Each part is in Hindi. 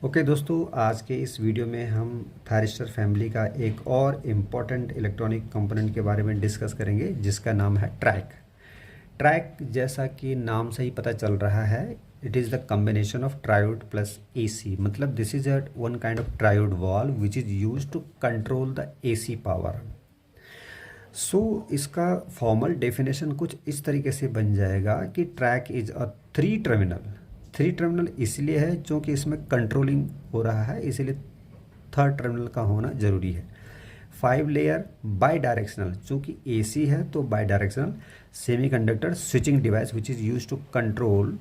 ओके दोस्तों, आज के इस वीडियो में हम थायरिस्टर फैमिली का एक और इम्पॉर्टेंट इलेक्ट्रॉनिक कंपोनेंट के बारे में डिस्कस करेंगे जिसका नाम है ट्रैक। ट्रैक जैसा कि नाम से ही पता चल रहा है, it is the combination of triode plus AC. मतलब this is a one kind of triode valve which is use to control the AC power. So इसका फॉर्मल डेफिनेशन कुछ इस तरीके से बन जाएगा कि track is a three terminal इसलिए है क्योंकि इसमें कंट्रोलिंग हो रहा है, इसीलिए थर्ड टर्मिनल का होना ज़रूरी है। 5 लेयर बाई डायरेक्शनल, चूँकि एसी है तो bidirectional semiconductor switching device which is use to control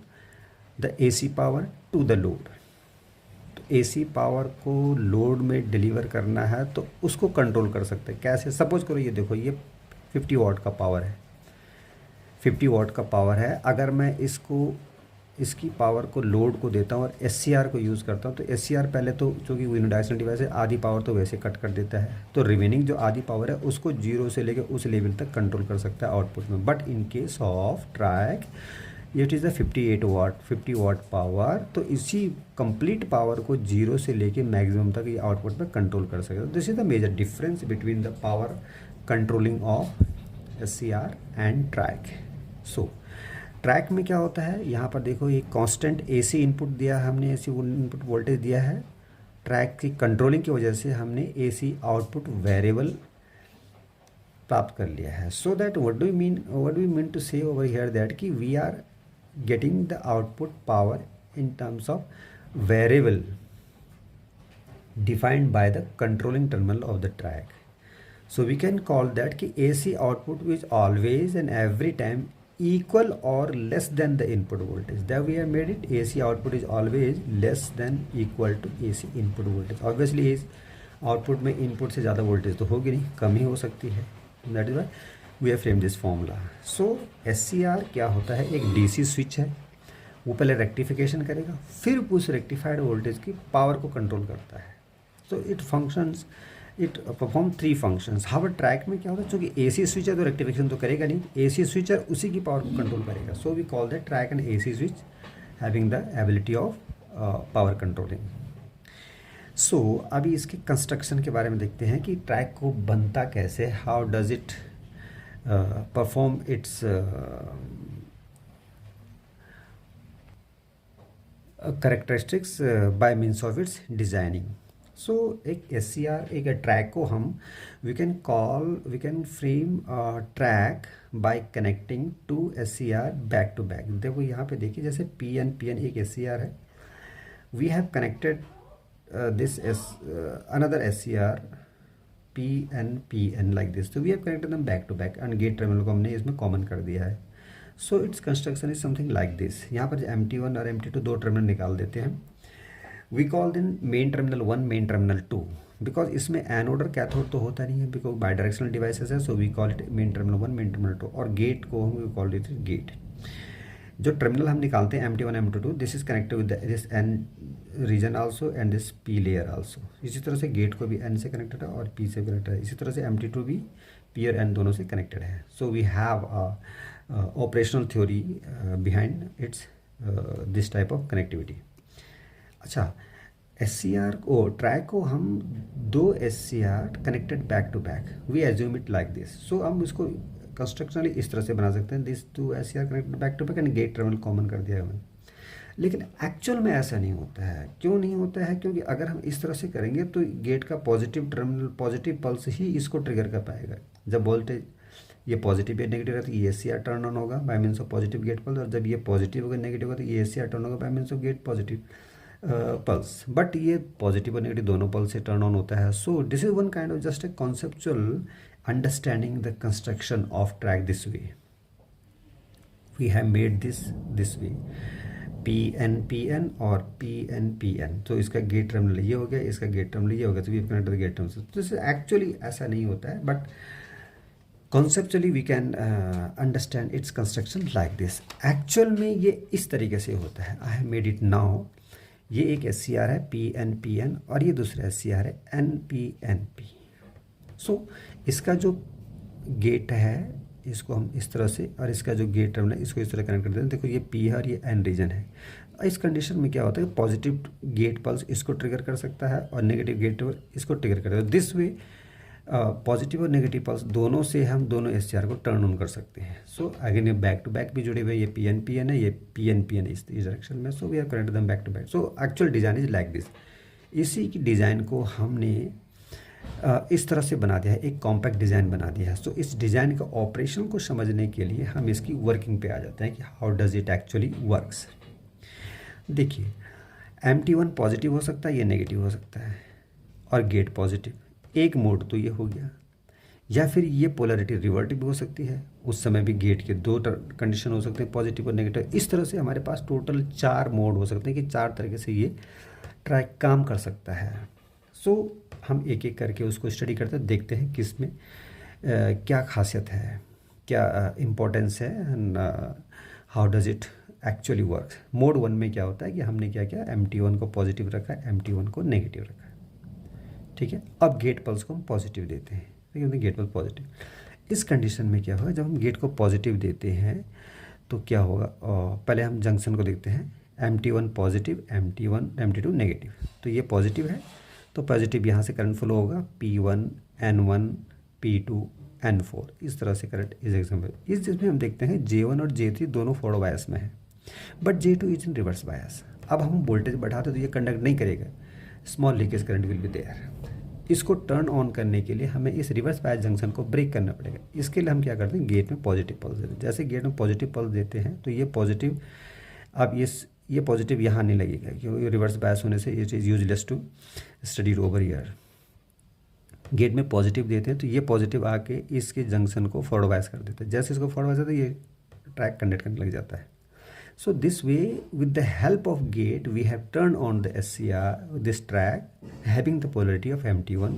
the AC power to the load. तो एसी पावर को लोड में डिलीवर करना है तो उसको कंट्रोल कर सकते हैं। कैसे? सपोज करो ये देखो, ये 50 वाट का पावर है, 50 वाट का पावर है। अगर मैं इसकी पावर को लोड को देता हूँ और एससीआर को यूज़ करता हूँ तो एससीआर पहले तो चूँकि यूनिडायरेक्शनल डिवाइस है, आधी पावर तो वैसे कट कर देता है, तो रिमेनिंग जो आधी पावर है उसको जीरो से लेकर उस लेवल तक कंट्रोल कर सकता है आउटपुट में। But in case of TRIAC it is the 50 watt power, तो इसी कंप्लीट पावर को जीरो से लेके मैक्सिमम तक ये आउटपुट में कंट्रोल कर सकते हैं। This is the major difference between the power controlling of SCR and TRIAC. So TRIAC में क्या होता है, यहाँ पर देखो ये कांस्टेंट एसी इनपुट दिया है हमने, एसी इनपुट वोल्टेज दिया है। ट्रैक की कंट्रोलिंग की वजह से हमने एसी आउटपुट वेरिएबल प्राप्त कर लिया है। So that what do mean to say over here that कि we are getting the output power in terms of variable defined by the controlling terminal of the track. So we can call that कि AC output is always and every time equal or less than the input voltage. That we have made it AC output is always less than equal to AC input voltage. Obviously इस output में input से ज़्यादा voltage तो होगी नहीं, कम ही हो सकती है। That is why we have frame this formula. So SCR क्या होता है, एक डीसी स्विच है, वो पहले रेक्टिफिकेशन करेगा, फिर उस रेक्टिफाइड वोल्टेज की पावर को कंट्रोल करता है। So it perform 3 functions. How track में क्या होता है, चूँकि एसी स्विच है तो रेक्टिफिकेशन तो करेगा नहीं, एसी स्विच है उसी की पावर को कंट्रोल करेगा। So we call that triac and AC switch having the ability of power controlling. So अभी इसके कंस्ट्रक्शन के बारे में देखते हैं कि ट्रैक को बनता कैसे, how does it perform its characteristics by means of its designing. So एक SCR एक ट्रैक को हम we can frame track by connecting two SCR back to back. देखो यहाँ पे देखिए, जैसे PN एक SCR है, we have connected this another SCR PN like this. So we have connected them back to back and gate terminal को हमने इसमें कॉमन कर दिया है। So it's construction is something like this. यहाँ पर MT1 और MT2 दो टर्मिनल निकाल देते हैं। We call then main terminal 1 main terminal 2, because इसमें एनोड और कैथोड तो होता नहीं है, बिकॉज बाई डायरेक्शनल डिवाइसेस है। So we call it main terminal 1 main terminal 2, और गेट को हम वी कॉल इट गेट। जो टर्मिनल हम निकालते हैं MT1 MT2, this is connected with this N region also and this P layer also. इसी तरह से गेट को भी N से कनेक्टेड है और P से कनेक्टेड है। इसी तरह से MT2 भी P और N दोनों से कनेक्टेड है। So we have operational theory behind it's this type of connectivity. अच्छा, SCR को ट्रैक को हम दो SCR connected back to back, we assume it like this. So हम इसको कंस्ट्रक्शनली इस तरह से बना सकते हैं, this 2 SCR connected back to back and gate terminal common कर दिया हमने। लेकिन एक्चुअल में ऐसा नहीं होता है। क्यों नहीं होता है? क्योंकि अगर हम इस तरह से करेंगे तो गेट का पॉजिटिव टर्मिनल, पॉजिटिव पल्स ही इसको ट्रिगर कर पाएगा। जब वोल्टेज ये पॉजिटिव या नेगेटिव है तो ये SCR टर्न ऑन होगा by means of positive gate pulse, और जब ये पॉजिटिव होगा नेगेटिव होगा तो ये SCR टर्न होगा by means of gate positive pulse. But ये पॉजिटिव और नेगेटिव दोनों पल्स से टर्न ऑन होता है। So this is one kind of just a conceptual understanding the construction of track this way. We have made this way, PN और PN। तो इसका गेट टर्मिनल ये हो गया, इसका गेट टर्मिनल ये हो गया, तो वी कनेक्टेड गेट टर्मिनल। तो इस एक्चुअली ऐसा नहीं होता है, but conceptually we can understand its construction like this. Actual में ये इस तरीके से होता है। I have made it now. ये एक SCR है PN और ये दूसरा SCR है NP। सो इसका जो गेट है इसको हम इस तरह से, और इसका जो गेट टर्मिनल है इसको इस तरह कनेक्ट कर देते हैं। देखो ये P है और ये N रीजन है। इस कंडीशन में क्या होता है कि पॉजिटिव गेट पल्स इसको ट्रिगर कर सकता है और नेगेटिव गेट इसको ट्रिगर कर सकता है। दिस वे पॉजिटिव और नेगेटिव पल्स दोनों से हम दोनों एससीआर को टर्न ऑन कर सकते हैं। सो अगेन ये बैक टू बैक भी जुड़े हुए, ये पीएन है, ये पीएन है इस डायरेक्शन में। So we are connect them back to back. So actual design is like this. इसी की डिज़ाइन को हमने इस तरह से बना दिया है, एक कॉम्पैक्ट डिज़ाइन बना दिया है। सो इस डिज़ाइन का ऑपरेशन को समझने के लिए हम इसकी वर्किंग पे आ जाते हैं कि how does it actually works. देखिए MT1 पॉजिटिव हो सकता है, ये नेगेटिव हो सकता है, और गेट पॉजिटिव, एक मोड तो ये हो गया। या फिर ये पोलैरिटी रिवर्टिव हो सकती है, उस समय भी गेट के दो कंडीशन हो सकते हैं, पॉजिटिव और नेगेटिव। इस तरह से हमारे पास टोटल 4 मोड हो सकते हैं कि 4 तरीके से ये ट्रैक काम कर सकता है। सो हम एक एक करके उसको स्टडी करते हैं, देखते हैं कि इसमें क्या खासियत है, क्या इम्पोर्टेंस है, and how does it actually work. Mode 1 में क्या होता है कि हमने क्या किया, MT1 को पॉजिटिव रखा है, MT1 को नेगेटिव रखा है, ठीक है। अब गेट पल्स को हम पॉजिटिव देते हैं, ठीक है, गेट पल्स पॉजिटिव। इस कंडीशन में क्या होगा, जब हम गेट को पॉजिटिव देते हैं तो क्या होगा, पहले हम जंक्शन को देखते हैं। MT1 positive, MT2 negative. तो ये पॉजिटिव है तो पॉजिटिव यहाँ से करंट फ्लो होगा, P1 N1 P2 N4, इस तरह से करंट इस एग्जाम्पल। इस जिसमें हम देखते हैं J1 और J3 दोनों फॉरवर्ड बायस में है, but J2 is in reverse bias. अब हम वोल्टेज बढ़ाते तो ये कंडक्ट नहीं करेगा, small leakage current will be there. इसको टर्न ऑन करने के लिए हमें इस रिवर्स बायस जंक्शन को ब्रेक करना पड़ेगा। इसके लिए हम क्या करते हैं, गेट में पॉजिटिव पल्स देते हैं। जैसे गेट में पॉजिटिव पल्स देते हैं तो ये पॉजिटिव, अब ये पॉजिटिव यहाँ नहीं लगेगा क्योंकि रिवर्स बायस होने से it is useless to study over here. Gate में पॉजिटिव देते हैं तो ये पॉजिटिव आके इसके जंक्शन को फॉरवर्ड बायस कर देता है। जैसे इसको फॉरवर्ड बायस करते हैं ये ट्रैक कंडक्ट करने लग जाता है। So this way, with the help of gate, we have turned on the SCR, this track having the polarity of MT1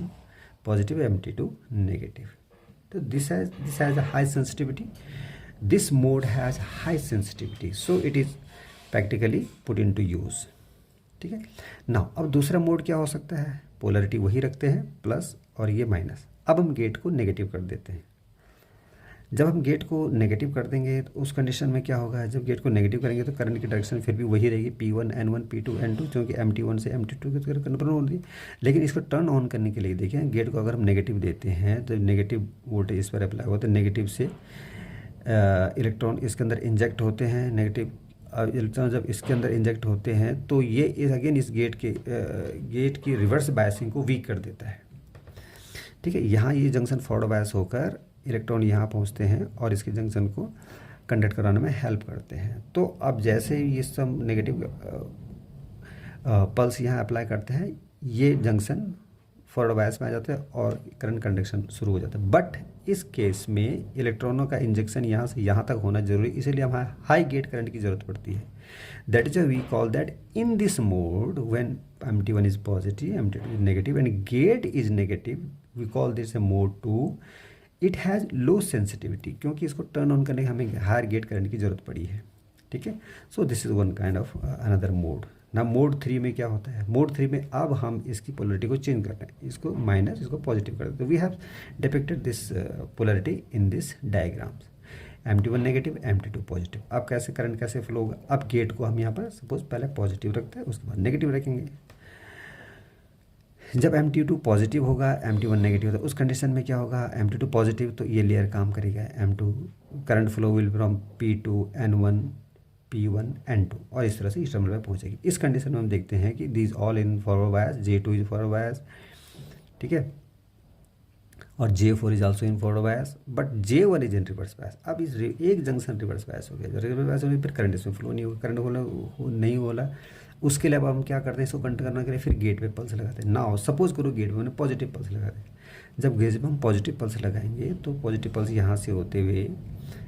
positive, MT2 negative. So this has a high sensitivity. This mode has high sensitivity, so it is practically put into use. ठीक है। Now अब दूसरा मोड क्या हो सकता है, पोलरिटी वही रखते हैं प्लस और ये माइनस। अब हम गेट को नेगेटिव कर देते हैं। जब हम गेट को नेगेटिव कर देंगे तो उस कंडीशन में क्या होगा, जब गेट को नेगेटिव करेंगे तो करंट की डायरेक्शन फिर भी वही रहेगी, P1 N1 P2 N2, क्योंकि MT1 से MT2 की तरफ कंट्रोल होती है। लेकिन इसको टर्न ऑन करने के लिए देखिए, गेट को अगर हम नेगेटिव देते हैं तो नेगेटिव वोल्टेज इस पर अप्लाई होता है, नेगेटिव से इलेक्ट्रॉन इसके अंदर इंजेक्ट होते हैं। नेगेटिव इलेक्ट्रॉन जब इसके अंदर इंजेक्ट होते हैं तो ये अगेन इस गेट की रिवर्स बायसिंग को वीक कर देता है, ठीक है। यहाँ ये जंक्शन फॉरवर्ड बायस होकर इलेक्ट्रॉन यहाँ पहुँचते हैं और इसके जंक्शन को कंडक्ट कराने में हेल्प करते हैं। तो अब जैसे ये सब नेगेटिव पल्स यहाँ अप्लाई करते हैं, ये जंक्शन फॉरवर्ड बायस में आ जाता है और करंट कंडक्शन शुरू हो जाता है। बट इस केस में इलेक्ट्रॉनों का इंजेक्शन यहाँ से यहाँ तक होना जरूरी, इसीलिए हमें हाई गेट करंट की ज़रूरत पड़ती है। That is we call that in this mode when MT1 is positive, MT2 is negative and gate is negative, we call this a mode 2। It has low sensitivity, क्योंकि इसको टर्न ऑन करने हमें हायर गेट करंट की ज़रूरत पड़ी है, ठीक है। So this is one kind of another mode. ना मोड 3 में क्या होता है, मोड 3 में अब हम इसकी पोलरिटी को चेंज करते हैं, इसको माइनस इसको पॉजिटिव कर देते हैं। We have depicted this polarity in this diagrams, MT1 negative, MT2 positive. अब कैसे करंट कैसे फ्लो होगा, अब गेट को हम यहाँ पर सपोज पहले पॉजिटिव रखते हैं, उसके बाद नेगेटिव रखेंगे। जब MT2 पॉजिटिव होगा, MT1 नेगेटिव होगा, उस कंडीशन में क्या होगा, MT2 पॉजिटिव तो ये लेयर काम करेगा, M2 current flow will from P2 N1 P1 N2 और इस तरह से इस टर्मिनल में पहुंचेगी। इस कंडीशन में हम देखते हैं कि this all in forward bias, J2 is forward bias, ठीक है, और J4 is also in forward bias, but J1 is in reverse bias. अब इस एक जंक्शन रिवर्स बायस हो गया, रिवर्स बायस होने फिर करंट इसमें फ्लो नहीं होगा, करंट नहीं होला। उसके लिए अब हम क्या करते हैं, इसको कंट्रोल करने के लिए फिर गेट पे पल्स लगाते हैं। नाउ सपोज करो गेट पे मैंने पॉजिटिव पल्स लगा दें। जब गेट पे हम पॉजिटिव पल्स लगाएंगे तो पॉजिटिव पल्स यहाँ से होते हुए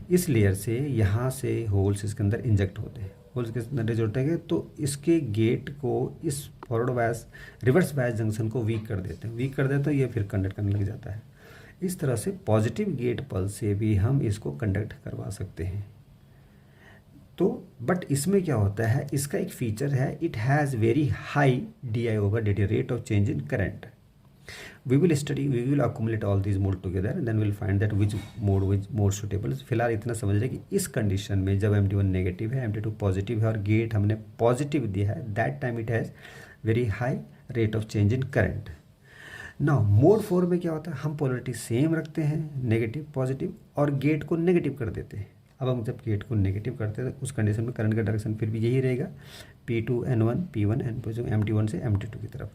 इस लेयर से यहाँ से होल्स इसके अंदर इंजेक्ट होते हैं, होल्स के अंदर जोड़ते हैं तो इसके गेट को इस forward bias reverse bias junction को वीक कर देते हैं, ये फिर कंडक्ट करने लग जाता है। इस तरह से पॉजिटिव गेट पल्स से भी हम इसको कंडक्ट करवा सकते हैं। तो बट इसमें क्या होता है, इसका एक फीचर है, it has very high DI/dt, rate of change in current. we will accumulate all these mode together and then we'll find that which mode suitable. फिलहाल इतना समझ रहे कि इस कंडीशन में जब MT1 नेगेटिव है, MT2 पॉजिटिव है और गेट हमने पॉजिटिव दिया है, that time it has very high rate of change in current. Now mode 4 में क्या होता है, हम पोलरिटी सेम रखते हैं, नेगेटिव पॉजिटिव, और गेट को नेगेटिव कर देते हैं. अब हम जब गेट को नेगेटिव करते हैं तो उस कंडीशन में करंट का डायरेक्शन फिर भी यही रहेगा, P2 N1 P1 MT1 से MT2 की तरफ.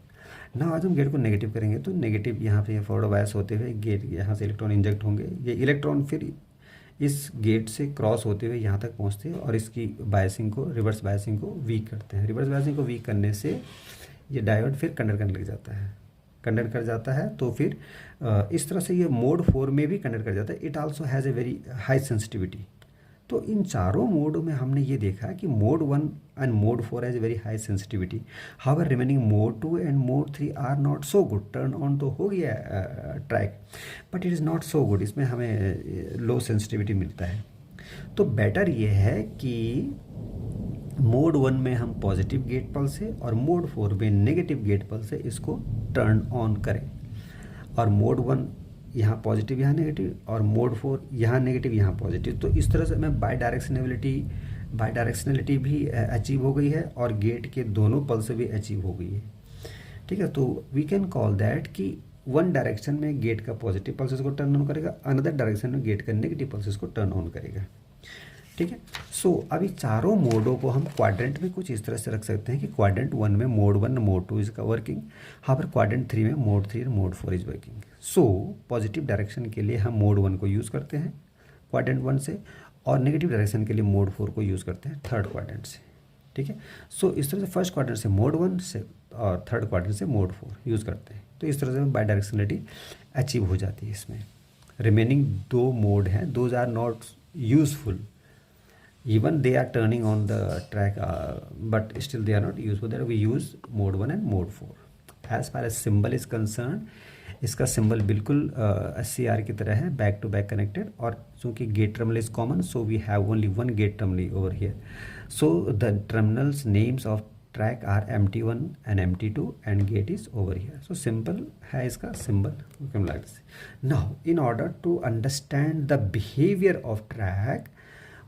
ना आज हम गेट को नेगेटिव करेंगे तो नेगेटिव यहाँ पे फॉरवर्ड बायस होते हुए गेट यहाँ से इलेक्ट्रॉन इंजेक्ट होंगे. ये इलेक्ट्रॉन फिर इस गेट से क्रॉस होते हुए यहाँ तक पहुँचते हैं और इसकी बायसिंग को, रिवर्स बायसिंग को वीक करते हैं. रिवर्स बायसिंग को वीक करने से ये डायोड फिर कंडक्ट करने लग जाता है, कंडक्ट कर जाता है. तो फिर इस तरह से ये मोड 4 में भी कंडक्ट कर जाता है. It also has a very high sensitivity. तो इन चारों मोडों में हमने ये देखा कि mode 1 and mode 4 has a very high sensitivity. However remaining mode 2 and mode 3 are not so good. Turn on तो हो गया TRIAC, but it is not so good. इसमें हमें लो सेंसिटिविटी मिलता है. तो बेटर ये है कि मोड 1 में हम पॉजिटिव गेट पल्स से और मोड 4 में नेगेटिव गेट पल्स से इसको टर्न ऑन करें. और मोड 1 यहाँ पॉजिटिव यहाँ नेगेटिव और मोड 4 यहाँ नेगेटिव यहाँ पॉजिटिव. तो इस तरह से हमें बाई डायरेक्शनलिटी भी अचीव हो गई है और गेट के दोनों पल्स भी अचीव हो गई है. ठीक है, तो वी कैन कॉल दैट कि वन डायरेक्शन में गेट का पॉजिटिव पल्सेस को टर्न ऑन करेगा, अनदर डायरेक्शन में गेट का नेगेटिव पल्सेस को टर्न ऑन करेगा. ठीक है, सो अभी चारों मोडों को हम क्वाड्रेंट में कुछ इस तरह से रख सकते हैं कि क्वाड्रेंट 1 में मोड 1 मोड 2 इज वर्किंग, हाँ पर क्वाड्रेंट 3 में मोड 3 और mode 4 is working. So positive direction के लिए हम मोड 1 को यूज़ करते हैं क्वाड्रेंट 1 से और नेगेटिव डायरेक्शन के लिए मोड 4 को यूज़ करते हैं थर्ड क्वाड्रेंट से. ठीक है, सो इस तरह से फर्स्ट क्वाड्रेंट से मोड 1 से और थर्ड क्वाड्रेंट से मोड 4 यूज़ करते हैं. तो इस तरह से बाई डायरेक्शनलिटी अचीव हो जाती है. इसमें रिमेनिंग 2 मोड हैं, those are not useful. Even they are turning on the track, but still they are not useful. There we use mode 1 and mode 4. As far as symbol is concerned, इसका सिंबल बिल्कुल SCR की तरह है, बैक टू बैक कनेक्टेड. और चूँकि gate terminal is common, so we have only one gate terminal over here. So the terminals names of TRIAC are MT1 and MT2 and gate is over here. So simple है इसका symbol like this. Now in order to understand the behaviour of TRIAC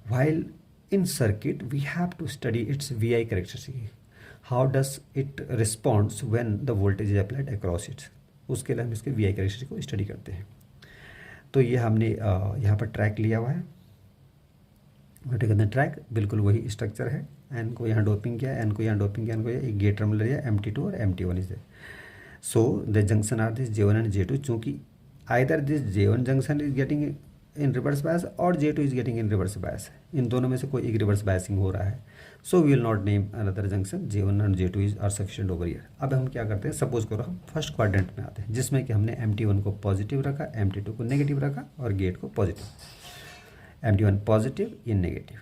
while in circuit, we have to study its VI characteristic. How does it responds when the voltage is applied across it? उसके लिए हम इसके VI characteristic को स्टडी करते हैं. तो ये हमने यहाँ पर ट्रैक लिया हुआ है, ट्रैक बिल्कुल वही स्ट्रक्चर है. एन को यहाँ डोपिंग किया, एन को यहाँ डोपिंग किया, एन को एक गेट टर्मिनल लिया, MT2 और MT1 is there. So the junction are this J1 and J2. चूँकि either this J1 junction is getting in reverse bias और J2 is getting in reverse bias, इन दोनों में से कोई एक रिवर्स बायसिंग हो रहा है. So we will not name another junction. J1 and J2 is are sufficient over here. अब हम क्या करते हैं, सपोज करो हम फर्स्ट क्वाड्रेंट में आते हैं जिसमें कि हमने MT1 को पॉजिटिव रखा, MT2 को नेगेटिव रखा और गेट को पॉजिटिव. MT1 पॉजिटिव, ये नेगेटिव.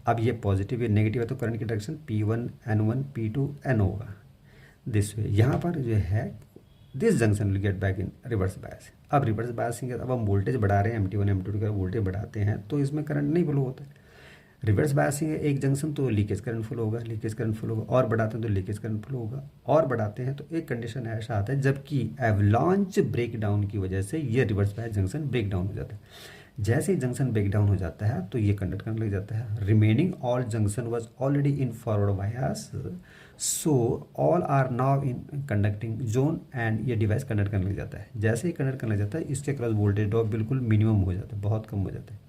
अब ये पॉजिटिव ये नेगेटिव है तो करंट की direction P1 N1 P2 N होगा दिस वे. यहाँ पर जो है this junction will get back in reverse bias. अब रिवर्स बायसिंग, अब हम वोल्टेज बढ़ा रहे हैं, MT1 MT2 का वोल्टेज बढ़ाते हैं तो इसमें करंट नहीं फ्लो होता है. रिवर्स बायसिंग है एक जंक्शन तो लीकेज करंट फ्लो होगा, लीकेज करंट फ्लो होगा, और बढ़ाते हैं तो लीकेज करंट फ्लो होगा, और बढ़ाते हैं तो एक कंडीशन ऐसा आता है जबकि एवलांच ब्रेक डाउन की वजह से ये reverse bias junction break down हो जाता है. जैसे ही जंक्शन ब्रेक डाउन हो जाता है तो ये कंडक्ट करने लग जाता है. Remaining all junction was already in forward bias, so all are now in conducting zone and ये डिवाइस कंडक्ट करने लग जाता है. जैसे ही कंडक्ट करने लग जाता है इसके क्रॉस वोल्टेज ड्रॉप बिल्कुल मिनिमम हो जाता है, बहुत कम हो जाता है.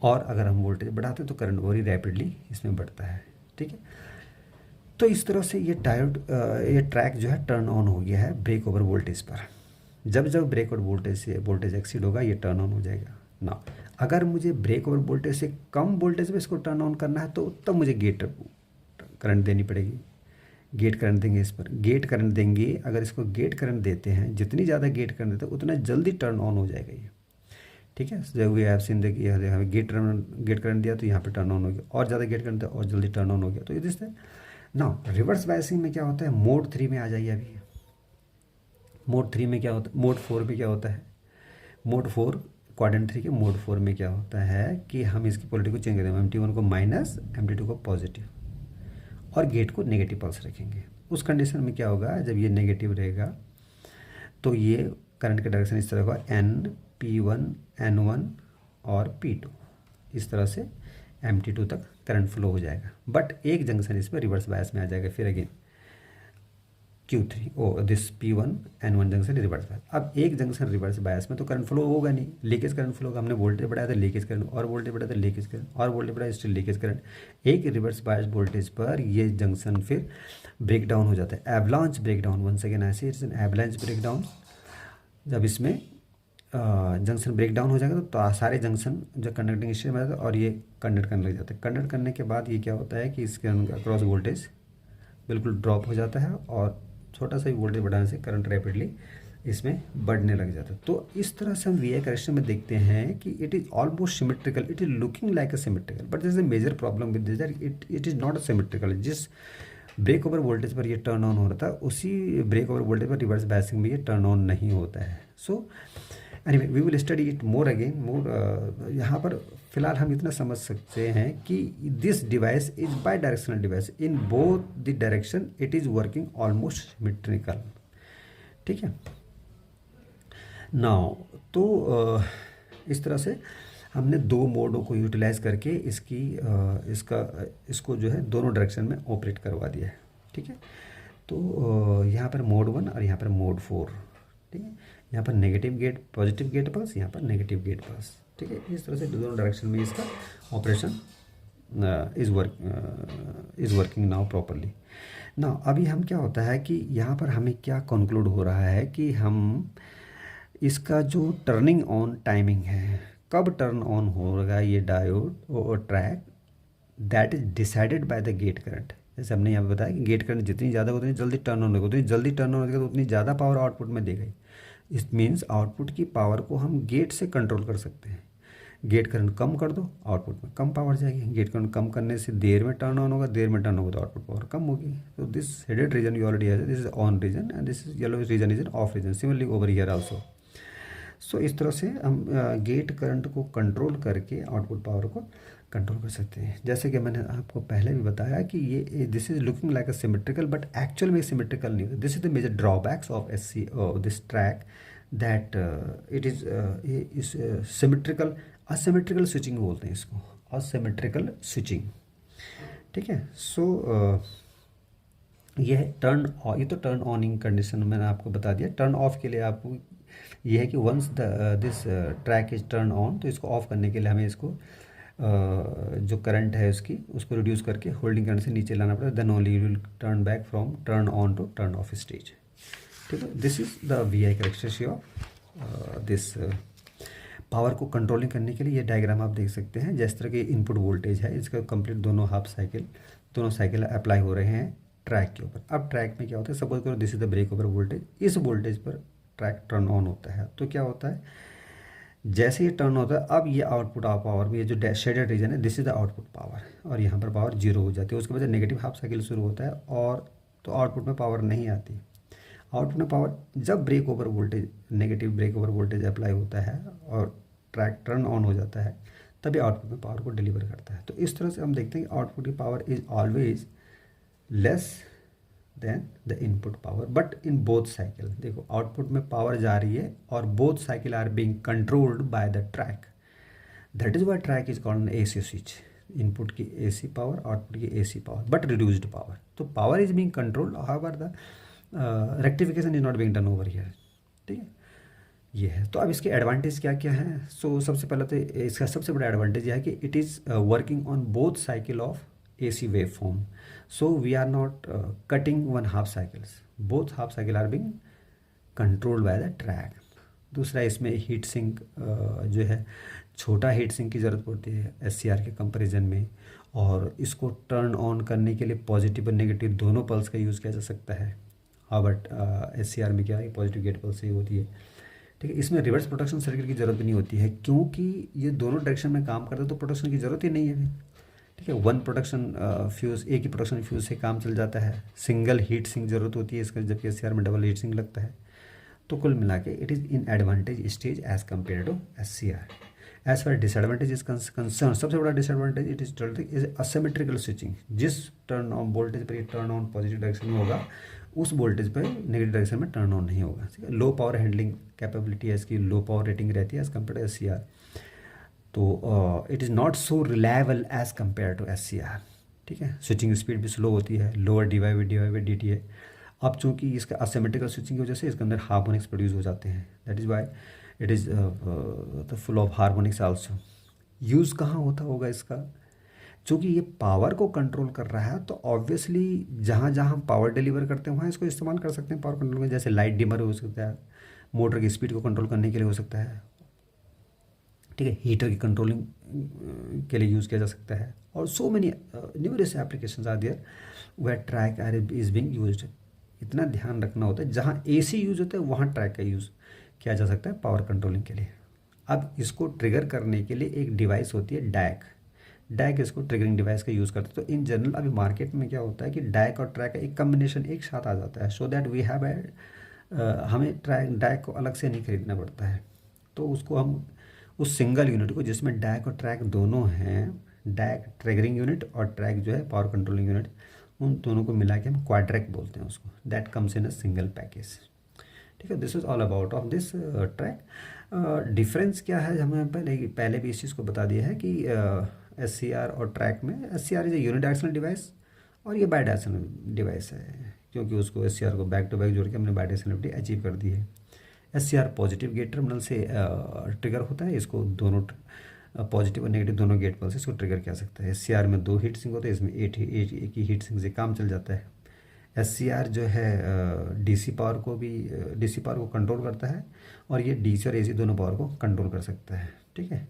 और अगर हम वोल्टेज बढ़ाते हैं तो करंट और ही रैपिडली इसमें बढ़ता है. ठीक है, तो इस तरह से ये डायोड ये ट्रैक जो है टर्न ऑन हो गया है ब्रेक ओवर वोल्टेज पर. जब जब ब्रेक ओवर वोल्टेज से वोल्टेज एक्सीड होगा ये टर्न ऑन हो जाएगा ना. अगर मुझे ब्रेक ओवर वोल्टेज से कम वोल्टेज पे इसको टर्न ऑन करना है तो तब मुझे गेट करंट देनी पड़ेगी. गेट करंट देंगे इस पर, गेट करंट देंगे. अगर इसको गेट करंट देते हैं, जितनी ज़्यादा गेट करंट देते हैं उतना जल्दी टर्न ऑन हो जाएगा ये. ठीक है, जब वी हैव सीन देखिए हमें गेट करंट दिया तो यहाँ पे टर्न ऑन हो गया, और ज़्यादा गेट करंट दिया और जल्दी टर्न ऑन हो गया. तो ये दिस नाउ रिवर्स बायसिंग में क्या होता है, मोड 3 में आ जाइए. अभी मोड 3 में क्या होता है, मोड 4 में क्या होता है, मोड 4 क्वाड्रेंट 3 के मोड 4 में क्या होता है कि हम इसकी पोलरिटी को चेंज करेंगे, MT1 को माइनस, MT2 को पॉजिटिव और गेट को नेगेटिव पल्स रखेंगे. उस कंडीशन में क्या होगा, जब ये नेगेटिव रहेगा तो ये करंट का डायरेक्शन इस तरह होगा, N P1 N1 और P2, इस तरह से MT2 तक करंट फ्लो हो जाएगा। बट एक जंक्शन इसमें रिवर्स बायस में आ जाएगा, फिर again Q3 this P1 N1 junction reverse bias. अब एक जंक्शन रिवर्स बायस में तो करंट फ्लो होगा नहीं, लीकेज करंट फ्लो होगा। हमने वोल्टेज बढ़ाया था, लीकेज करंट, और वोल्टेज बढ़ाया था, लीकेज करंट, और वोल्टेज बढ़ाया, स्टिल लीकेज करंट। एक रिवर्स बायस वोल्टेज पर ये जंक्शन फिर ब्रेक डाउन हो जाता है, avalanche break down. Once again I say it's an avalanche break down. जब इसमें जंक्शन ब्रेक डाउन हो जाएगा तो सारे जंक्शन जो कंडक्टिंग स्टेट में जाते हैं और ये कंडक्ट करने लग जाते हैं। कंडक्ट करने के बाद ये क्या होता है कि इसके अक्रॉस वोल्टेज बिल्कुल ड्रॉप हो जाता है, और छोटा सा भी वोल्टेज बढ़ाने से करंट रैपिडली इसमें बढ़ने लग जाता है। तो इस तरह से हम वी आई करेक्शन में देखते हैं कि it is almost symmetrical, it is looking like a symmetrical, but this is a major problem with this that it is not a symmetrical. जिस ब्रेक ओवर वोल्टेज पर ये टर्न ऑन हो रहा था, उसी ब्रेक ओवर वोल्टेज पर रिवर्स बायसिंग में ये टर्न ऑन नहीं होता है। So anyway we will study it more again more. यहाँ पर फिलहाल हम इतना समझ सकते हैं कि this device is by directional device, in both the direction it is working almost symmetrical. ठीक है नाउ, तो इस तरह से हमने दो मोडों को यूटिलाइज करके इसको जो है दोनों डायरेक्शन में ऑपरेट करवा दिया है। ठीक है, तो यहाँ पर मोड 1 और यहाँ पर मोड 4। ठीक है, यहाँ पर नेगेटिव गेट पॉजिटिव गेट पास, यहाँ पर नेगेटिव गेट पास। ठीक है, इस तरह से दोनों डायरेक्शन में इसका operation is working now properly. ना अभी हम क्या होता है कि यहाँ पर हमें क्या कंक्लूड हो रहा है कि हम इसका जो टर्निंग ऑन टाइमिंग है, कब टर्न ऑन होगा ये डायोड और TRIAC, that is decided by the gate current. जैसे हमने यहाँ पे बताया कि गेट करंट जितनी ज़्यादा उतनी जल्दी टर्न ऑन होगा, उतनी जल्दी टर्न ऑन होगा तो उतनी ज़्यादा पावर आउटपुट में देगा। इस मीन्स आउटपुट की पावर को हम गेट से कंट्रोल कर सकते हैं। गेट करंट कम कर दो, आउटपुट में कम पावर जाएगी। गेट करंट कम करने से देर में टर्न ऑन होगा, देर में टर्न होगा तो आउटपुट पावर कम होगी। तो this headed region you already have, this is on region and this is yellow region is an off region, similarly over here also. So इस तरह से हम गेट करंट को कंट्रोल करके आउटपुट पावर को कंट्रोल कर सकते हैं। जैसे कि मैंने आपको पहले भी बताया कि ये this is looking like a symmetrical, but actual में सिमेट्रिकल नहीं होता। This is the major drawbacks of this TRIAC, that it is symmetrical, asymmetrical switching बोलते हैं इसको, असिमेट्रिकल स्विचिंग। ठीक है, सो ये टर्न ऑनिंग कंडीशन मैंने आपको बता दिया। टर्न ऑफ के लिए आपको ये है कि once this TRIAC is turn on, तो इसको ऑफ करने के लिए हमें इसको जो करंट है उसको रिड्यूस करके होल्डिंग करंट से नीचे लाना पड़ेगा, then only you will turn back from turn on to turn off stage. ठीक है, this is the V I characteristic of this power को कंट्रोलिंग करने के लिए। ये डायग्राम आप देख सकते हैं, जिस तरह की इनपुट वोल्टेज है इसका कंप्लीट दोनों साइकिल अप्लाई हो रहे हैं ट्रैक के ऊपर। अब ट्रैक में क्या होता है, सपोज करो this is the break over voltage, इस वोल्टेज पर ट्रैक टर्न ऑन होता है। तो क्या होता है, जैसे ये टर्न होता है, अब ये आउटपुट ऑफ पावर, ये जो शेडेड रीजन है, this is the output power, और यहाँ पर पावर जीरो हो जाती है। उसके बाद नेगेटिव हाफ साइकिल शुरू होता है, और तो आउटपुट में पावर नहीं आती। आउटपुट में पावर जब break over voltage, negative break over voltage apply होता है और ट्रैक टर्न ऑन हो जाता है, तभी आउटपुट में पावर को डिलीवर करता है। तो इस तरह से हम देखते हैं कि आउटपुट की power is always less than the input power, but in both cycle. देखो आउटपुट में पावर जा रही है और both cycle are being controlled by the triac, that is why triac is called an AC switch. Input की एसी पावर, आउटपुट की AC power, but reduced power. तो power is being controlled, however the rectification is not being done over here. ठीक है, ये है। तो अब इसके एडवांटेज क्या क्या हैं। सो सबसे पहले तो इसका सबसे बड़ा एडवांटेज यह है कि it is working on both cycle of AC waveform. So we are not cutting one half cycles. Both half cycle are being controlled by the track. दूसरा इसमें हीट सिंक जो है, छोटा हीट सिंक की ज़रूरत पड़ती है SCR के कंपैरिजन में, और इसको टर्न ऑन करने के लिए पॉजिटिव और नेगेटिव दोनों पल्स का यूज़ किया जा सकता है। हाँ, बट SCR में क्या है, पॉजिटिव गेट पल्स ही होती है। ठीक है, इसमें रिवर्स प्रोटेक्शन सर्किट की ज़रूरत भी नहीं होती है, क्योंकि ये दोनों डायरेक्शन में काम करता है, तो प्रोटेक्शन की ज़रूरत ही नहीं है। ठीक है, वन प्रोडक्शन फ्यूज़, एक ही प्रोडक्शन फ्यूज़ से काम चल जाता है। सिंगल हीट सिंक ज़रूरत होती है इसका, जबकि SCR में डबल हीट सिंक लगता है। तो कुल मिला के it is in advantage stage as compare to SCR। As far disadvantage is concern, सबसे बड़ा disadvantage it is asymmetrical switching. जिस टर्न ऑन वोल्टेज पर ये टर्न ऑन पॉजिटिव डायरेक्शन में होगा, उस वोल्टेज पे नेगेटिव डायरेक्शन में टर्न ऑन नहीं होगा, ठीक है। लो पावर हैंडलिंग कैपेबिलिटी है इसकी, लो पावर रेटिंग रहती है एज़ कम्पेयर टू SCR। तो it is not so reliable as compare to SCR, ठीक है। स्विचिंग स्पीड भी स्लो होती है, लोअर डी/dt है। अब चूंकि इसका असिमेट्रिकल स्विचिंग की वजह से इसके अंदर हार्मोनिक्स प्रोड्यूस हो जाते हैं, that is why it is the full of harmonics also. Use कहाँ होता होगा इसका, चूँकि ये पावर को कंट्रोल कर रहा है तो ऑब्वियसली जहाँ जहाँ हम पावर डिलीवर करते हैं वहाँ इसको इस्तेमाल कर सकते हैं पावर कंट्रोल में। जैसे लाइट डिमर हो सकता है, मोटर की स्पीड को कंट्रोल करने के लिए हो सकता है, ठीक है। हीटर की कंट्रोलिंग के लिए यूज़ किया जा सकता है, और so many numerous applications are there where TRIAC are is being used. इतना ध्यान रखना होता है, जहाँ AC यूज़ होता है वहाँ ट्रैक का यूज़ किया जा सकता है पावर कंट्रोलिंग के लिए। अब इसको ट्रिगर करने के लिए एक डिवाइस होती है डैक इसको ट्रिगरिंग डिवाइस का यूज़ करते हैं। तो इन जनरल अभी मार्केट में क्या होता है कि डैक और ट्रैक का एक कम्बिनेशन एक साथ आ जाता है, सो दैट वी हैव हमें डैक को अलग से नहीं खरीदना पड़ता है। तो उसको हम उस सिंगल यूनिट को जिसमें डैक और ट्रैक दोनों हैं, डैक ट्रिगरिंग यूनिट और ट्रैक जो है पावर कंट्रोलिंग यूनिट, उन दोनों को मिला के हम क्वाड्रैक बोलते हैं उसको, that comes in a single package, ठीक है। This is all about of this track. Difference क्या है, हमें पहले भी इस चीज़ को बता दिया है कि SCR और ट्रैक में SCR is a unidirectional device और ये बाई डायरेक्शनल डिवाइस है, क्योंकि उसको SCR को बैक टू बैक जोड़ के हमने बाई डायरेक्शनलिटी अचीव कर दी है। SCR पॉजिटिव गेट टर्मिनल से ट्रिगर होता है, इसको दोनों पॉजिटिव और नेगेटिव दोनों गेट पर से इसको ट्रिगर किया सकता है। SCR में 2 हीट सिंक होते हैं, इसमें एक ही हीट सिंक से काम चल जाता है। SCR जो है DC पावर को कंट्रोल करता है, और ये DC और AC दोनों पावर को कंट्रोल कर सकता है, ठीक है।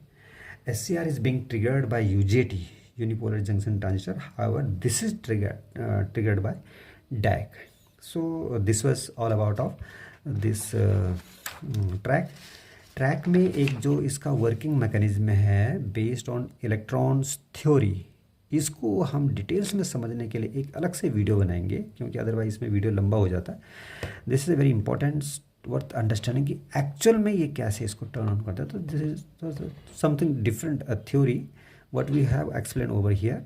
SCR is being triggered by UJT, unipolar junction transistor. However, this is triggered by DAC. So this was all about of this track में एक जो इसका वर्किंग मैकेनिज्म है बेस्ड ऑन इलेक्ट्रॉन्स थ्योरी, इसको हम डिटेल्स में समझने के लिए एक अलग से वीडियो बनाएंगे, क्योंकि अदरवाइज इसमें वीडियो लंबा हो जाता है। This is a very important worth understanding कि एक्चुअल में ये कैसे इसको टर्न ऑन करता है। तो this is something different theory what we have explain over here.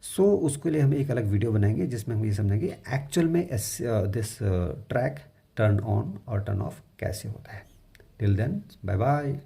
So उसके लिए हम एक अलग वीडियो बनाएंगे जिसमें हम ये समझेंगे एक्चुअल में दिस ट्रैक टर्न ऑन और टर्न ऑफ कैसे होता है। Till then bye bye.